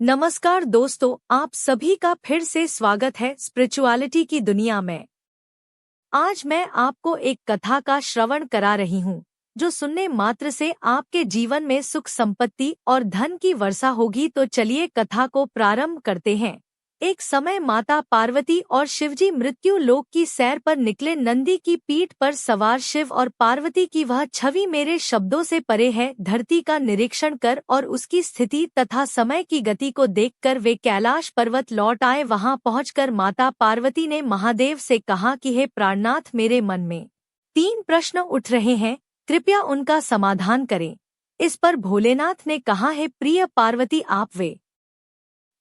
नमस्कार दोस्तों, आप सभी का फिर से स्वागत है स्पिरिचुअलिटी की दुनिया में। आज मैं आपको एक कथा का श्रवण करा रही हूँ, जो सुनने मात्र से आपके जीवन में सुख संपत्ति और धन की वर्षा होगी। तो चलिए कथा को प्रारंभ करते हैं। एक समय माता पार्वती और शिवजी मृत्यु लोक की सैर पर निकले। नंदी की पीठ पर सवार शिव और पार्वती की वह छवि मेरे शब्दों से परे है। धरती का निरीक्षण कर और उसकी स्थिति तथा समय की गति को देखकर वे कैलाश पर्वत लौट आए। वहां पहुंचकर माता पार्वती ने महादेव से कहा कि हे प्राणनाथ, मेरे मन में 3 प्रश्न उठ रहे हैं, कृपया उनका समाधान करें। इस पर भोलेनाथ ने कहा, हे प्रिय पार्वती, आप वे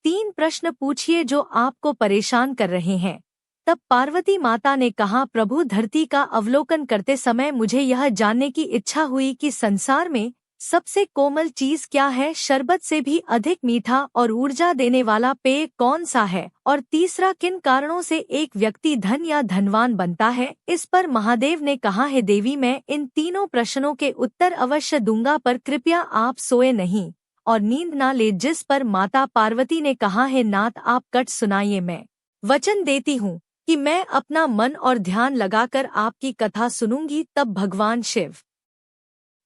3 प्रश्न पूछिए जो आपको परेशान कर रहे हैं। तब पार्वती माता ने कहा, प्रभु, धरती का अवलोकन करते समय मुझे यह जानने की इच्छा हुई कि संसार में सबसे कोमल चीज क्या है, शरबत से भी अधिक मीठा और ऊर्जा देने वाला पेय कौन सा है, और तीसरा, किन कारणों से एक व्यक्ति धन या धनवान बनता है। इस पर महादेव ने कहा, हे देवी, मैं इन तीनों प्रश्नों के उत्तर अवश्य दूंगा, पर कृपया आप सोए नहीं और नींद ना ले। जिस पर माता पार्वती ने कहा, हे नाथ, आप कट सुनाइए, मैं वचन देती हूँ कि मैं अपना मन और ध्यान लगाकर आपकी कथा सुनूंगी। तब भगवान शिव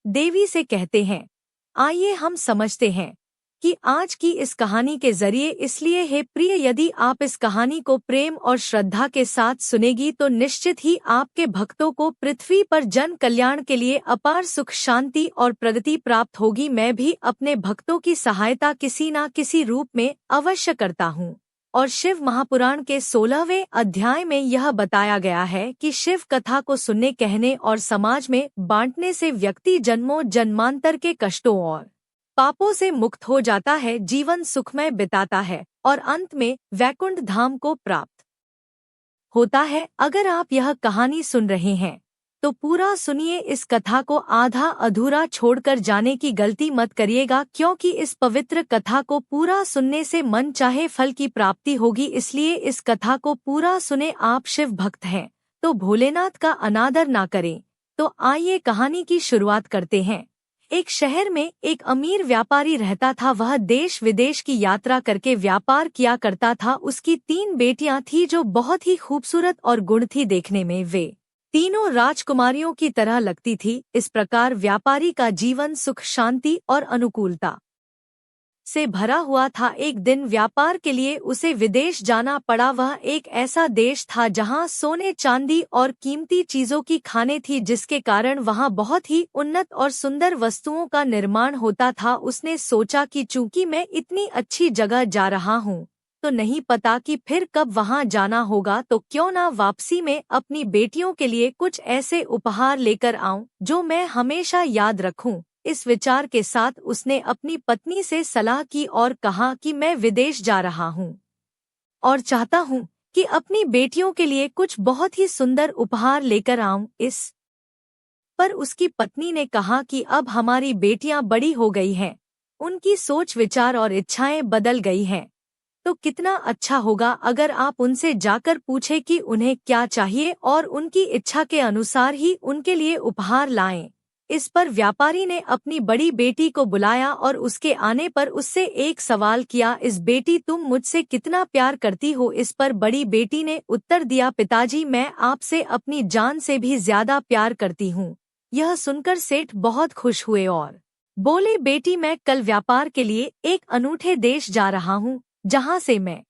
देवी से कहते हैं, आइए हम समझते हैं कि आज की इस कहानी के जरिए, इसलिए हे प्रिय, यदि आप इस कहानी को प्रेम और श्रद्धा के साथ सुनेगी तो निश्चित ही आपके भक्तों को पृथ्वी पर जन कल्याण के लिए अपार सुख, शांति और प्रगति प्राप्त होगी। मैं भी अपने भक्तों की सहायता किसी न किसी रूप में अवश्य करता हूँ। और शिव महापुराण के 16वें अध्याय में यह बताया गया है कि शिव कथा को सुनने, कहने और समाज में बांटने से व्यक्ति जन्मों जन्मांतर के कष्टों और पापों से मुक्त हो जाता है, जीवन सुखमय बिताता है और अंत में वैकुंठ धाम को प्राप्त होता है। अगर आप यह कहानी सुन रहे हैं तो पूरा सुनिए। इस कथा को आधा अधूरा छोड़कर जाने की गलती मत करिएगा, क्योंकि इस पवित्र कथा को पूरा सुनने से मन चाहे फल की प्राप्ति होगी। इसलिए इस कथा को पूरा सुने। आप शिव भक्त हैं तो भोलेनाथ का अनादर ना करें। तो आइए कहानी की शुरुआत करते हैं। एक शहर में एक अमीर व्यापारी रहता था। वह देश विदेश की यात्रा करके व्यापार किया करता था। उसकी 3 बेटियां थीं जो बहुत ही खूबसूरत और गुण थी। देखने में वे तीनों राजकुमारियों की तरह लगती थी। इस प्रकार व्यापारी का जीवन सुख, शांति और अनुकूलता से भरा हुआ था। एक दिन व्यापार के लिए उसे विदेश जाना पड़ा। वह एक ऐसा देश था जहां सोने, चांदी और कीमती चीजों की खानें थी, जिसके कारण वहां बहुत ही उन्नत और सुंदर वस्तुओं का निर्माण होता था। उसने सोचा कि चूंकि मैं इतनी अच्छी जगह जा रहा हूं तो नहीं पता कि फिर कब वहां जाना होगा, तो क्यों ना वापसी में अपनी बेटियों के लिए कुछ ऐसे उपहार लेकर आऊं जो मैं हमेशा याद रखूं। इस विचार के साथ उसने अपनी पत्नी से सलाह की और कहा कि मैं विदेश जा रहा हूं और चाहता हूं कि अपनी बेटियों के लिए कुछ बहुत ही सुंदर उपहार लेकर आऊं। इस पर उसकी पत्नी ने कहा कि अब हमारी बेटियां बड़ी हो गई हैं, उनकी सोच, विचार और इच्छाएं बदल गई हैं, तो कितना अच्छा होगा अगर आप उनसे जाकर पूछें कि उन्हें क्या चाहिए और उनकी इच्छा के अनुसार ही उनके लिए उपहार लाएं। इस पर व्यापारी ने अपनी बड़ी बेटी को बुलाया और उसके आने पर उससे एक सवाल किया, इस बेटी, तुम मुझसे कितना प्यार करती हो? इस पर बड़ी बेटी ने उत्तर दिया, पिताजी, मैं आपसे अपनी जान से भी ज्यादा प्यार करती हूँ। यह सुनकर सेठ बहुत खुश हुए और बोले, बेटी, मैं कल व्यापार के लिए एक अनूठे देश जा रहा हूँ, जहाँ से मैं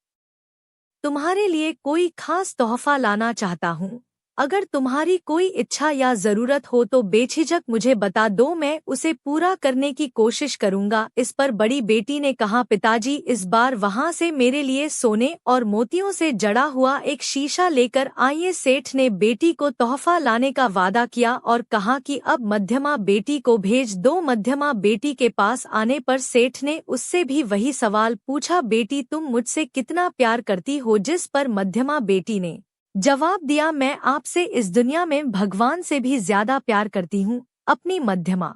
तुम्हारे लिए कोई खास तोहफा लाना चाहता हूँ। अगर तुम्हारी कोई इच्छा या जरूरत हो तो बेझिझक मुझे बता दो, मैं उसे पूरा करने की कोशिश करूँगा। इस पर बड़ी बेटी ने कहा, पिताजी, इस बार वहाँ से मेरे लिए सोने और मोतियों से जड़ा हुआ एक शीशा लेकर आइए। सेठ ने बेटी को तोहफा लाने का वादा किया और कहा कि अब मध्यमा बेटी को भेज दो। मध्यमा बेटी के पास आने पर सेठ ने उससे भी वही सवाल पूछा, बेटी, तुम मुझसे कितना प्यार करती हो? जिस पर मध्यमा बेटी ने जवाब दिया, मैं आपसे इस दुनिया में भगवान से भी ज्यादा प्यार करती हूँ। अपनी मध्यमा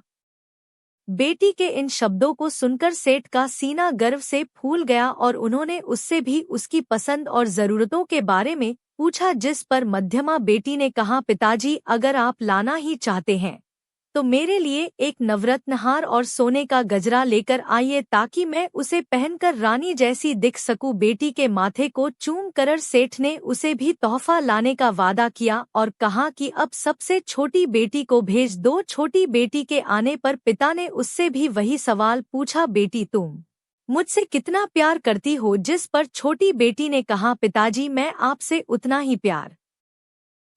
बेटी के इन शब्दों को सुनकर सेठ का सीना गर्व से फूल गया और उन्होंने उससे भी उसकी पसंद और जरूरतों के बारे में पूछा। जिस पर मध्यमा बेटी ने कहा, पिताजी, अगर आप लाना ही चाहते हैं तो मेरे लिए एक नवरत्न हार और सोने का गजरा लेकर आइए ताकि मैं उसे पहनकर रानी जैसी दिख सकूं। बेटी के माथे को चूम कर सेठ ने उसे भी तोहफा लाने का वादा किया और कहा कि अब सबसे छोटी बेटी को भेज दो। छोटी बेटी के आने पर पिता ने उससे भी वही सवाल पूछा, बेटी तुम मुझसे कितना प्यार करती हो? जिस पर छोटी बेटी ने कहा, पिताजी मैं आपसे उतना ही प्यार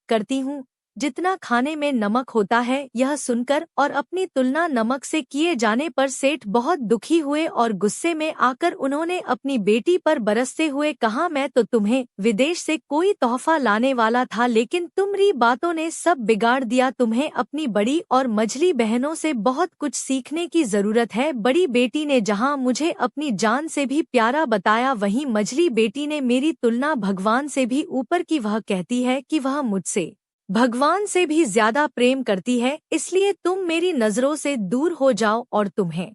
करती हूँ जितना खाने में नमक होता है। यह सुनकर और अपनी तुलना नमक से किए जाने पर सेठ बहुत दुखी हुए और गुस्से में आकर उन्होंने अपनी बेटी पर बरसते हुए कहा, मैं तो तुम्हें विदेश से कोई तोहफा लाने वाला था, लेकिन तुम्हारी बातों ने सब बिगाड़ दिया। तुम्हें अपनी बड़ी और मझली बहनों से बहुत कुछ सीखने की जरूरत है। बड़ी बेटी ने जहाँ मुझे अपनी जान से भी प्यारा बताया, वहीं मझली बेटी ने मेरी तुलना भगवान से भी ऊपर की। वह कहती है कि वह मुझसे भगवान से भी ज्यादा प्रेम करती है, इसलिए तुम मेरी नजरों से दूर हो जाओ और तुम्हें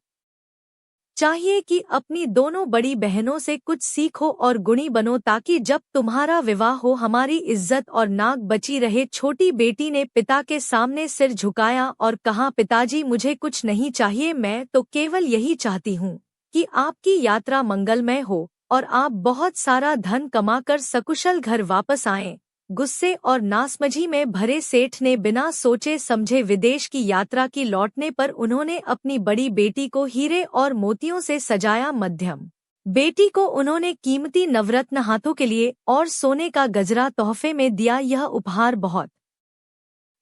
चाहिए कि अपनी दोनों बड़ी बहनों से कुछ सीखो और गुणी बनो ताकि जब तुम्हारा विवाह हो हमारी इज्जत और नाक बची रहे। छोटी बेटी ने पिता के सामने सिर झुकाया और कहा, पिताजी मुझे कुछ नहीं चाहिए, मैं तो केवल यही चाहती हूँ कि आपकी यात्रा मंगलमय हो और आप बहुत सारा धन कमाकर सकुशल घर वापस आएं। गुस्से और नासमझी में भरे सेठ ने बिना सोचे समझे विदेश की यात्रा की। लौटने पर उन्होंने अपनी बड़ी बेटी को हीरे और मोतियों से सजाया। मध्यम बेटी को उन्होंने कीमती नवरत्न हाथों के लिए और सोने का गजरा तोहफे में दिया। यह उपहार बहुत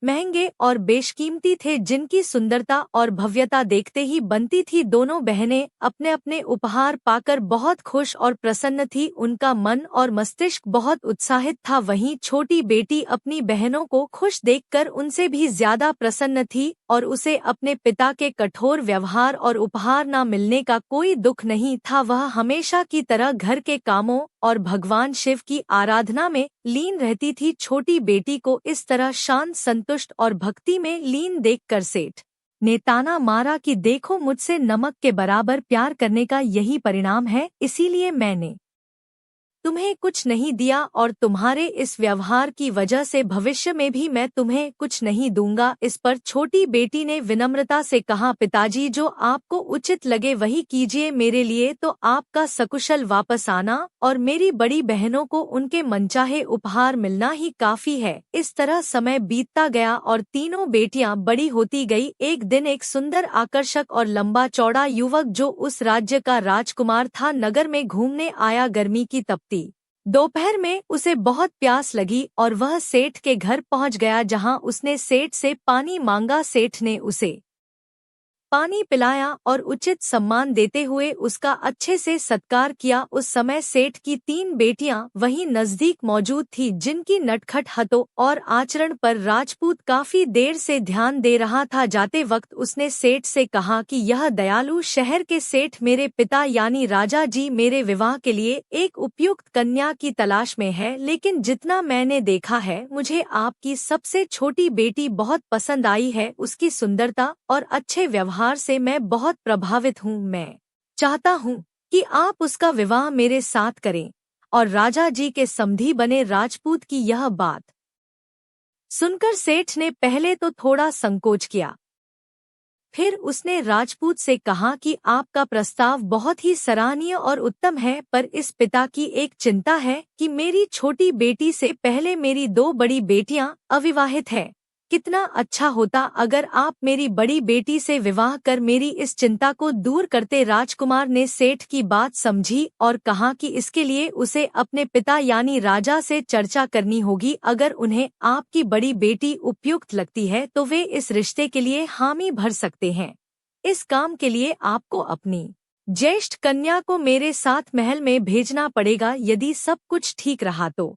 महंगे और बेशकीमती थे, जिनकी सुंदरता और भव्यता देखते ही बनती थी। दोनों बहनें अपने अपने उपहार पाकर बहुत खुश और प्रसन्न थी। उनका मन और मस्तिष्क बहुत उत्साहित था। वहीं छोटी बेटी अपनी बहनों को खुश देखकर उनसे भी ज्यादा प्रसन्न थी और उसे अपने पिता के कठोर व्यवहार और उपहार न मिलने का कोई दुख नहीं था। वह हमेशा की तरह घर के कामों और भगवान शिव की आराधना में लीन रहती थी। छोटी बेटी को इस तरह शांत, संतुष्ट और भक्ति में लीन देखकर सेठ ने ताना मारा कि देखो, मुझसे नमक के बराबर प्यार करने का यही परिणाम है, इसीलिए मैंने तुम्हें कुछ नहीं दिया और तुम्हारे इस व्यवहार की वजह से भविष्य में भी मैं तुम्हें कुछ नहीं दूंगा। इस पर छोटी बेटी ने विनम्रता से कहा, पिताजी जो आपको उचित लगे वही कीजिए। मेरे लिए तो आपका सकुशल वापस आना और मेरी बड़ी बहनों को उनके मनचाहे उपहार मिलना ही काफी है। इस तरह समय बीतता गया और तीनों बेटियां बड़ी होती गई। एक दिन एक सुंदर, आकर्षक और लंबा चौड़ा युवक जो उस राज्य का राजकुमार था, नगर में घूमने आया। गर्मी की तपती दोपहर में उसे बहुत प्यास लगी और वह सेठ के घर पहुंच गया, जहां उसने सेठ से पानी मांगा। सेठ ने उसे पानी पिलाया और उचित सम्मान देते हुए उसका अच्छे से सत्कार किया। उस समय सेठ की तीन बेटियां वहीं नजदीक मौजूद थी, जिनकी नटखट हथों और आचरण पर राजपूत काफी देर से ध्यान दे रहा था। जाते वक्त उसने सेठ से कहा कि यह दयालु शहर के सेठ मेरे पिता यानी राजा जी मेरे विवाह के लिए एक उपयुक्त कन्या की तलाश में है, लेकिन जितना मैंने देखा है मुझे आपकी सबसे छोटी बेटी बहुत पसंद आई है। उसकी सुंदरता और अच्छे व्यवहार से मैं बहुत प्रभावित हूँ। मैं चाहता हूँ कि आप उसका विवाह मेरे साथ करें और राजा जी के समधी बने। राजपूत की यह बात सुनकर सेठ ने पहले तो थोड़ा संकोच किया, फिर उसने राजपूत से कहा कि आपका प्रस्ताव बहुत ही सराहनीय और उत्तम है, पर इस पिता की एक चिंता है कि मेरी छोटी बेटी से पहले मेरी दो बड़ी बेटियां अविवाहित है। कितना अच्छा होता अगर आप मेरी बड़ी बेटी से विवाह कर मेरी इस चिंता को दूर करते। राजकुमार ने सेठ की बात समझी और कहा कि इसके लिए उसे अपने पिता यानी राजा से चर्चा करनी होगी। अगर उन्हें आपकी बड़ी बेटी उपयुक्त लगती है तो वे इस रिश्ते के लिए हामी भर सकते हैं। इस काम के लिए आपको अपनी ज्येष्ठ कन्या को मेरे साथ महल में भेजना पड़ेगा। यदि सब कुछ ठीक रहा तो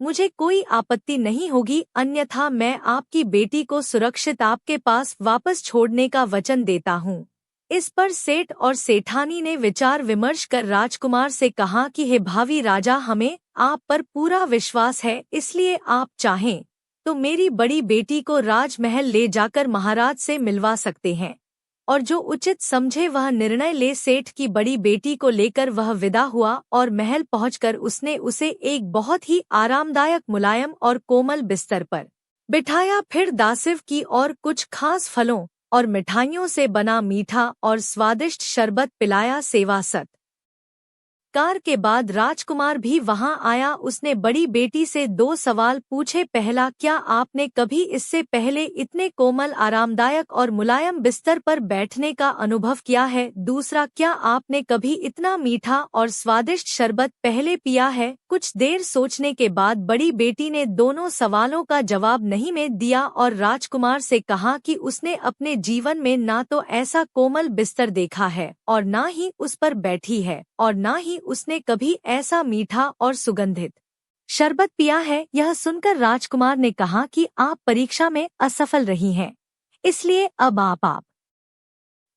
मुझे कोई आपत्ति नहीं होगी, अन्यथा मैं आपकी बेटी को सुरक्षित आपके पास वापस छोड़ने का वचन देता हूँ। इस पर सेठ और सेठानी ने विचार विमर्श कर राजकुमार से कहा कि हे भावी राजा, हमें आप पर पूरा विश्वास है, इसलिए आप चाहें तो मेरी बड़ी बेटी को राजमहल ले जाकर महाराज से मिलवा सकते हैं और जो उचित समझे वह निर्णय ले। सेठ की बड़ी बेटी को लेकर वह विदा हुआ और महल पहुंचकर उसने उसे एक बहुत ही आरामदायक, मुलायम और कोमल बिस्तर पर बिठाया, फिर दासिव की और कुछ खास फलों और मिठाइयों से बना मीठा और स्वादिष्ट शरबत पिलाया। सेवासत कार के बाद राजकुमार भी वहां आया। उसने बड़ी बेटी से 2 सवाल पूछे। पहला, क्या आपने कभी इससे पहले इतने कोमल, आरामदायक और मुलायम बिस्तर पर बैठने का अनुभव किया है? दूसरा, क्या आपने कभी इतना मीठा और स्वादिष्ट शरबत पहले पिया है? कुछ देर सोचने के बाद बड़ी बेटी ने दोनों सवालों का जवाब नहीं में दिया और राजकुमार से कहा कि उसने अपने जीवन में ना तो ऐसा कोमल बिस्तर देखा है और ना ही उस पर बैठी है और ना ही उसने कभी ऐसा मीठा और सुगंधित शरबत पिया है। यह सुनकर राजकुमार ने कहा कि आप परीक्षा में असफल रही हैं, इसलिए अब आप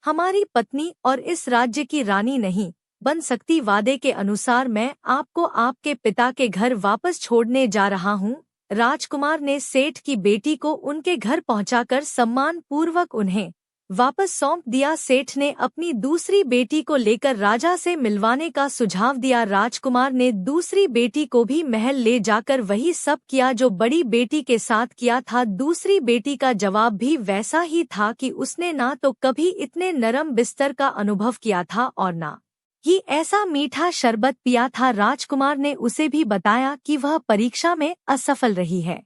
हमारी पत्नी और इस राज्य की रानी नहीं बन सकती। वादे के अनुसार मैं आपको आपके पिता के घर वापस छोड़ने जा रहा हूँ। राजकुमार ने सेठ की बेटी को उनके घर पहुंचाकर सम्मान पूर्वक उन्हें वापस सौंप दिया। सेठ ने अपनी दूसरी बेटी को लेकर राजा से मिलवाने का सुझाव दिया। राजकुमार ने दूसरी बेटी को भी महल ले जाकर वही सब किया जो बड़ी बेटी के साथ किया था। दूसरी बेटी का जवाब भी वैसा ही था कि उसने ना तो कभी इतने नरम बिस्तर का अनुभव किया था और ना ही ऐसा मीठा शरबत पिया था। राजकुमार ने उसे भी बताया कि वह परीक्षा में असफल रही है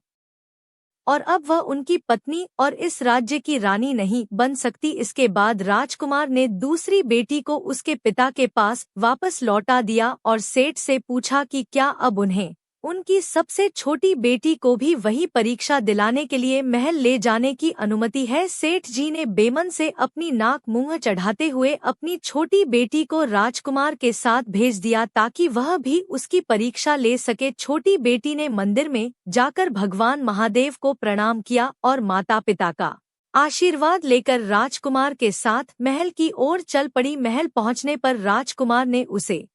और अब वह उनकी पत्नी और इस राज्य की रानी नहीं बन सकती। इसके बाद राजकुमार ने दूसरी बेटी को उसके पिता के पास वापस लौटा दिया और सेठ से पूछा कि क्या अब उन्हें उनकी सबसे छोटी बेटी को भी वही परीक्षा दिलाने के लिए महल ले जाने की अनुमति है। सेठ जी ने बेमन से अपनी नाक मुंह चढ़ाते हुए अपनी छोटी बेटी को राजकुमार के साथ भेज दिया ताकि वह भी उसकी परीक्षा ले सके। छोटी बेटी ने मंदिर में जाकर भगवान महादेव को प्रणाम किया और माता पिता का आशीर्वाद लेकर राजकुमार के साथ महल की ओर चल पड़ी। महल पहुंचने पर राजकुमार ने उसे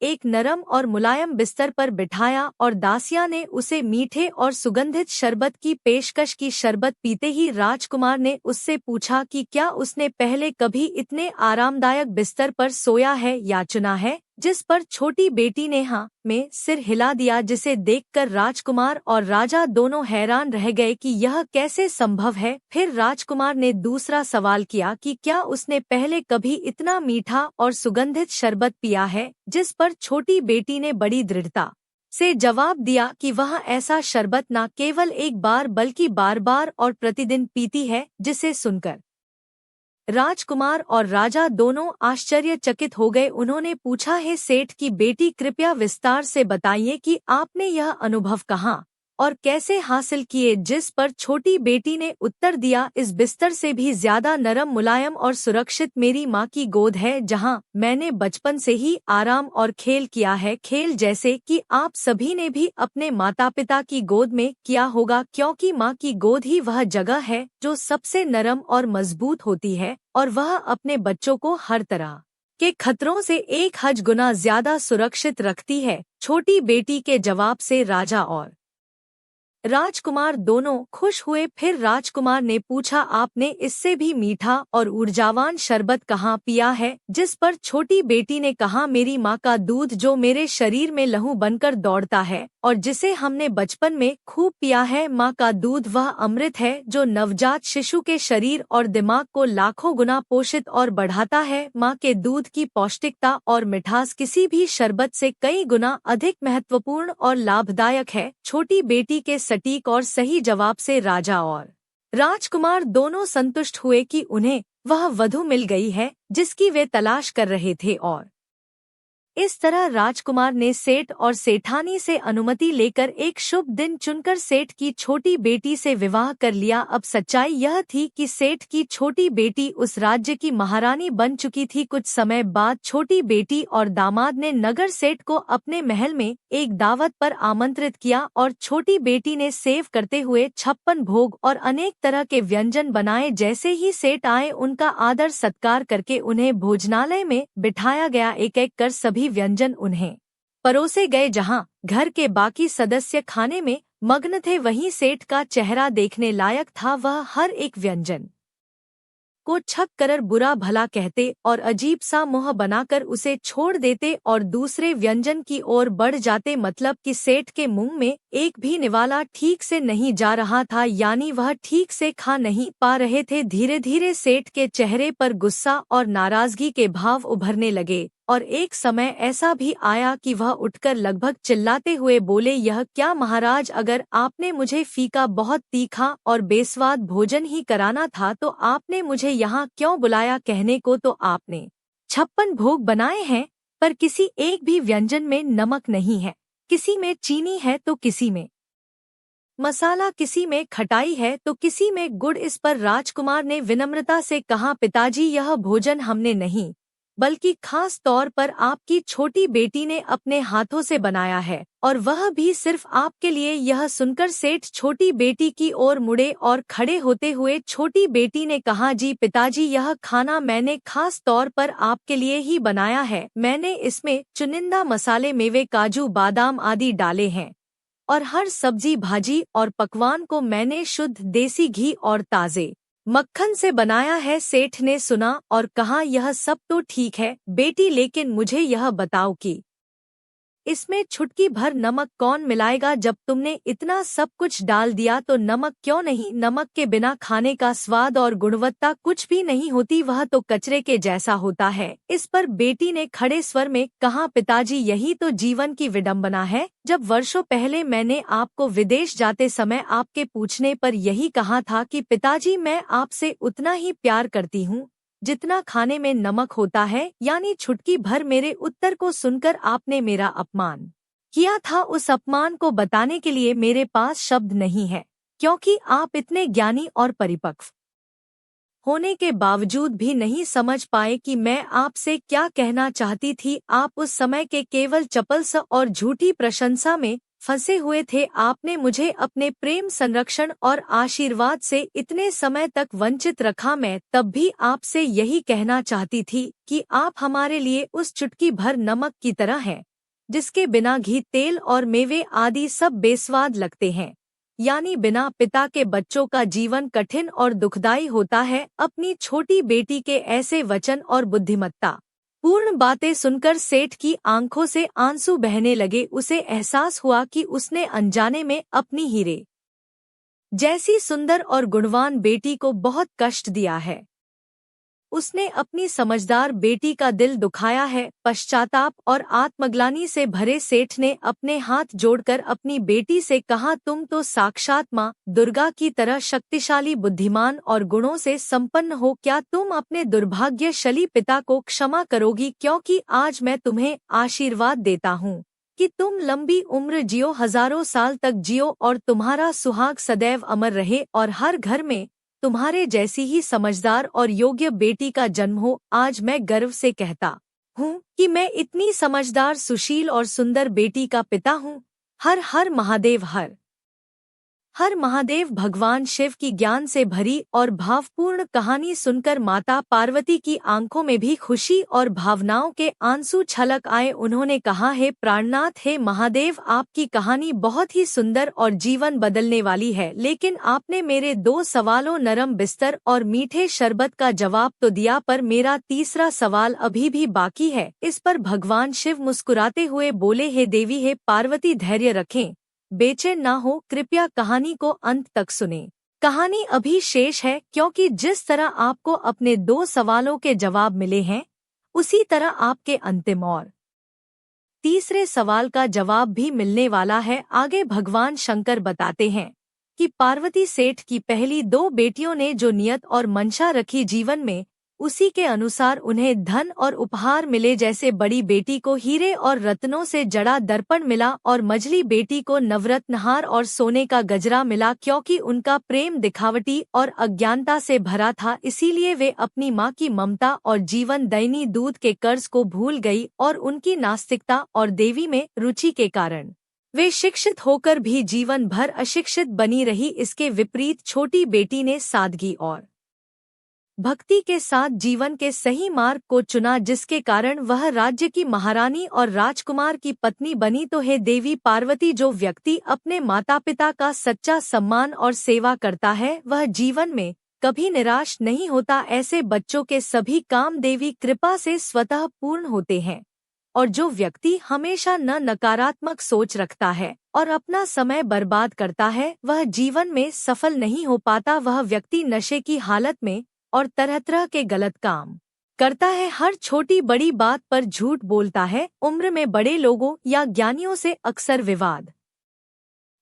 एक नरम और मुलायम बिस्तर पर बिठाया और दासिया ने उसे मीठे और सुगंधित शरबत की पेशकश की। शरबत पीते ही राजकुमार ने उससे पूछा कि क्या उसने पहले कभी इतने आरामदायक बिस्तर पर सोया है या चुना है, जिस पर छोटी बेटी ने हाँ में सिर हिला दिया, जिसे देखकर राजकुमार और राजा दोनों हैरान रह गए कि यह कैसे संभव है। फिर राजकुमार ने दूसरा सवाल किया कि क्या उसने पहले कभी इतना मीठा और सुगंधित शरबत पिया है, जिस पर छोटी बेटी ने बड़ी दृढ़ता से जवाब दिया कि वह ऐसा शरबत न केवल एक बार बल्कि बार बार और प्रतिदिन पीती है। जिसे सुनकर राजकुमार और राजा दोनों आश्चर्यचकित हो गए। उन्होंने पूछा, है सेठ की बेटी, कृपया विस्तार से बताइए कि आपने यह अनुभव कहाँ और कैसे हासिल किए? जिस पर छोटी बेटी ने उत्तर दिया, इस बिस्तर से भी ज्यादा नरम, मुलायम और सुरक्षित मेरी माँ की गोद है, जहाँ मैंने बचपन से ही आराम और खेल किया है। खेल जैसे कि आप सभी ने भी अपने माता पिता की गोद में किया होगा, क्योंकि माँ की गोद ही वह जगह है जो सबसे नरम और मजबूत होती है और वह अपने बच्चों को हर तरह के खतरों से 1000 गुना ज्यादा सुरक्षित रखती है। छोटी बेटी के जवाब से राजा और राजकुमार दोनों खुश हुए। फिर राजकुमार ने पूछा, आपने इससे भी मीठा और ऊर्जावान शरबत कहाँ पिया है? जिस पर छोटी बेटी ने कहा, मेरी माँ का दूध, जो मेरे शरीर में लहू बनकर दौड़ता है और जिसे हमने बचपन में खूब पिया है। माँ का दूध वह अमृत है जो नवजात शिशु के शरीर और दिमाग को लाखों गुना पोषित और बढ़ाता है। माँ के दूध की पौष्टिकता और मिठास किसी भी शरबत से कई गुना अधिक महत्वपूर्ण और लाभदायक है। छोटी बेटी के सटीक और सही जवाब से राजा और राजकुमार दोनों संतुष्ट हुए कि उन्हें वह वधू मिल गई है जिसकी वे तलाश कर रहे थे और इस तरह राजकुमार ने सेठ और सेठानी से अनुमति लेकर एक शुभ दिन चुनकर सेठ की छोटी बेटी से विवाह कर लिया। अब सच्चाई यह थी कि सेठ की छोटी बेटी उस राज्य की महारानी बन चुकी थी। कुछ समय बाद छोटी बेटी और दामाद ने नगर सेठ को अपने महल में एक दावत पर आमंत्रित किया और छोटी बेटी ने सेव करते हुए 56 भोग और अनेक तरह के व्यंजन बनाए। जैसे ही सेठ आए, उनका आदर सत्कार करके उन्हें भोजनालय में बिठाया गया। एक एक कर सभी व्यंजन उन्हें परोसे गए। जहां घर के बाकी सदस्य खाने में मग्न थे, वहीं सेठ का चेहरा देखने लायक था। वह हर एक व्यंजन को छक कर बुरा भला कहते और अजीब सा मुँह बनाकर उसे छोड़ देते और दूसरे व्यंजन की ओर बढ़ जाते। मतलब कि सेठ के मुंह में एक भी निवाला ठीक से नहीं जा रहा था, यानी वह ठीक से खा नहीं पा रहे थे। धीरे धीरे सेठ के चेहरे पर गुस्सा और नाराजगी के भाव उभरने लगे और एक समय ऐसा भी आया कि वह उठकर लगभग चिल्लाते हुए बोले, यह क्या महाराज, अगर आपने मुझे फीका, बहुत तीखा और बेस्वाद भोजन ही कराना था तो आपने मुझे यहाँ क्यों बुलाया? कहने को तो आपने 56 भोग बनाए हैं, पर किसी एक भी व्यंजन में नमक नहीं है, किसी में चीनी है तो किसी में मसाला, किसी में खटाई है तो किसी में गुड़। इस पर राजकुमार ने विनम्रता से कहा, पिताजी, यह भोजन हमने नहीं बल्कि खास तौर पर आपकी छोटी बेटी ने अपने हाथों से बनाया है, और वह भी सिर्फ आपके लिए। यह सुनकर सेठ छोटी बेटी की ओर मुड़े और खड़े होते हुए छोटी बेटी ने कहा, जी पिताजी, यह खाना मैंने खास तौर पर आपके लिए ही बनाया है। मैंने इसमें चुनिंदा मसाले, मेवे, काजू, बादाम आदि डाले हैं और हर सब्जी, भाजी और पकवान को मैंने शुद्ध देसी घी और ताजे मक्खन से बनाया है। सेठ ने सुना और कहा, यह सब तो ठीक है बेटी, लेकिन मुझे यह बताओ कि इसमें चुटकी भर नमक कौन मिलाएगा? जब तुमने इतना सब कुछ डाल दिया तो नमक क्यों नहीं? नमक के बिना खाने का स्वाद और गुणवत्ता कुछ भी नहीं होती, वह तो कचरे के जैसा होता है। इस पर बेटी ने खड़े स्वर में कहा, पिताजी, यही तो जीवन की विडंबना है। जब वर्षों पहले मैंने आपको विदेश जाते समय आपके पूछने पर यही कहा था कि पिताजी, मैं आपसे उतना ही प्यार करती हूँ जितना खाने में नमक होता है, यानी चुटकी भर, मेरे उत्तर को सुनकर आपने मेरा अपमान किया था। उस अपमान को बताने के लिए मेरे पास शब्द नहीं है, क्योंकि आप इतने ज्ञानी और परिपक्व होने के बावजूद भी नहीं समझ पाए कि मैं आपसे क्या कहना चाहती थी। आप उस समय के केवल चपलस और झूठी प्रशंसा में फंसे हुए थे। आपने मुझे अपने प्रेम, संरक्षण और आशीर्वाद से इतने समय तक वंचित रखा। मैं तब भी आपसे यही कहना चाहती थी कि आप हमारे लिए उस चुटकी भर नमक की तरह हैं, जिसके बिना घी, तेल और मेवे आदि सब बेस्वाद लगते हैं। यानी बिना पिता के बच्चों का जीवन कठिन और दुखदायी होता है। अपनी छोटी बेटी के ऐसे वचन और बुद्धिमत्ता पूर्ण बातें सुनकर सेठ की आंखों से आंसू बहने लगे। उसे एहसास हुआ कि उसने अनजाने में अपनी हीरे जैसी सुंदर और गुणवान बेटी को बहुत कष्ट दिया है। उसने अपनी समझदार बेटी का दिल दुखाया है। पश्चाताप और आत्मग्लानि से भरे सेठ ने अपने हाथ जोड़कर अपनी बेटी से कहा, तुम तो साक्षात माँ दुर्गा की तरह शक्तिशाली, बुद्धिमान और गुणों से संपन्न हो। क्या तुम अपने दुर्भाग्यशाली पिता को क्षमा करोगी? क्योंकि आज मैं तुम्हें आशीर्वाद देता हूँ कि तुम लंबी उम्र जियो, हजारों साल तक जियो और तुम्हारा सुहाग सदैव अमर रहे और हर घर में तुम्हारे जैसी ही समझदार और योग्य बेटी का जन्म हो। आज मैं गर्व से कहता हूँ कि मैं इतनी समझदार, सुशील और सुंदर बेटी का पिता हूँ। हर हर महादेव, हर महादेव। भगवान शिव की ज्ञान से भरी और भावपूर्ण कहानी सुनकर माता पार्वती की आंखों में भी खुशी और भावनाओं के आंसू छलक आए। उन्होंने कहा, हे प्राणनाथ, हे महादेव, आपकी कहानी बहुत ही सुंदर और जीवन बदलने वाली है, लेकिन आपने मेरे 2 सवालों, नरम बिस्तर और मीठे शरबत का जवाब तो दिया, पर मेरा तीसरा सवाल अभी भी बाकी है। इस पर भगवान शिव मुस्कुराते हुए बोले, हे देवी, हे पार्वती, धैर्य रखें, बेचैन ना हो, कृपया कहानी को अंत तक सुने। कहानी अभी शेष है, क्योंकि जिस तरह आपको अपने 2 सवालों के जवाब मिले हैं, उसी तरह आपके अंतिम और तीसरे सवाल का जवाब भी मिलने वाला है। आगे भगवान शंकर बताते हैं कि पार्वती सेठ की पहली 2 बेटियों ने जो नियत और मंशा रखी जीवन में, उसी के अनुसार उन्हें धन और उपहार मिले। जैसे बड़ी बेटी को हीरे और रत्नों से जड़ा दर्पण मिला और मझली बेटी को नवरत्नहार और सोने का गजरा मिला। क्योंकि उनका प्रेम दिखावटी और अज्ञानता से भरा था, इसीलिए वे अपनी माँ की ममता और जीवन दयनीय दूध के कर्ज को भूल गई, और उनकी नास्तिकता और देवी में रुचि के कारण वे शिक्षित होकर भी जीवन भर अशिक्षित बनी रही। इसके विपरीत छोटी बेटी ने सादगी और भक्ति के साथ जीवन के सही मार्ग को चुना, जिसके कारण वह राज्य की महारानी और राजकुमार की पत्नी बनी। तो हे देवी पार्वती, जो व्यक्ति अपने माता पिता का सच्चा सम्मान और सेवा करता है, वह जीवन में कभी निराश नहीं होता। ऐसे बच्चों के सभी काम देवी कृपा से स्वतः पूर्ण होते हैं। और जो व्यक्ति हमेशा नकारात्मक सोच रखता है और अपना समय बर्बाद करता है, वह जीवन में सफल नहीं हो पाता। वह व्यक्ति नशे की हालत में और तरह तरह के गलत काम करता है, हर छोटी बड़ी बात पर झूठ बोलता है, उम्र में बड़े लोगों या ज्ञानियों से अक्सर विवाद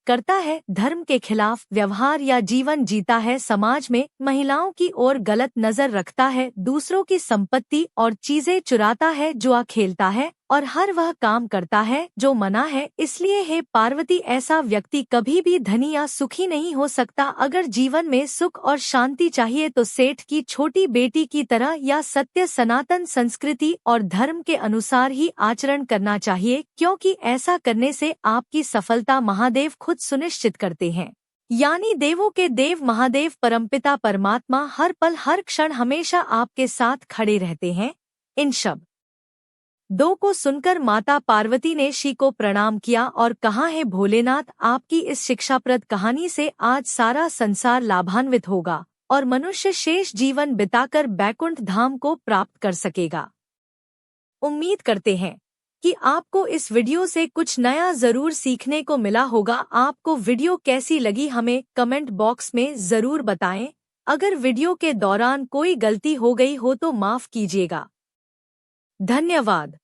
करता है, धर्म के खिलाफ व्यवहार या जीवन जीता है, समाज में महिलाओं की ओर गलत नजर रखता है, दूसरों की संपत्ति और चीजें चुराता है, जुआ खेलता है और हर वह काम करता है जो मना है। इसलिए हे पार्वती, ऐसा व्यक्ति कभी भी धनी या सुखी नहीं हो सकता। अगर जीवन में सुख और शांति चाहिए तो सेठ की छोटी बेटी की तरह या सत्य सनातन संस्कृति और धर्म के अनुसार ही आचरण करना चाहिए, क्योंकि ऐसा करने से आपकी सफलता महादेव खुद सुनिश्चित करते हैं। यानी देवों के देव महादेव परमपिता परमात्मा हर पल हर क्षण हमेशा आपके साथ खड़े रहते हैं। इन शब्द दो को सुनकर माता पार्वती ने शिव को प्रणाम किया और कहा, है भोलेनाथ, आपकी इस शिक्षाप्रद कहानी से आज सारा संसार लाभान्वित होगा और मनुष्य शेष जीवन बिताकर बैकुंठ धाम को प्राप्त कर सकेगा। उम्मीद करते हैं कि आपको इस वीडियो से कुछ नया जरूर सीखने को मिला होगा। आपको वीडियो कैसी लगी हमें कमेंट बॉक्स में जरूर बताएं। अगर वीडियो के दौरान कोई गलती हो गई हो तो माफ कीजिएगा। धन्यवाद।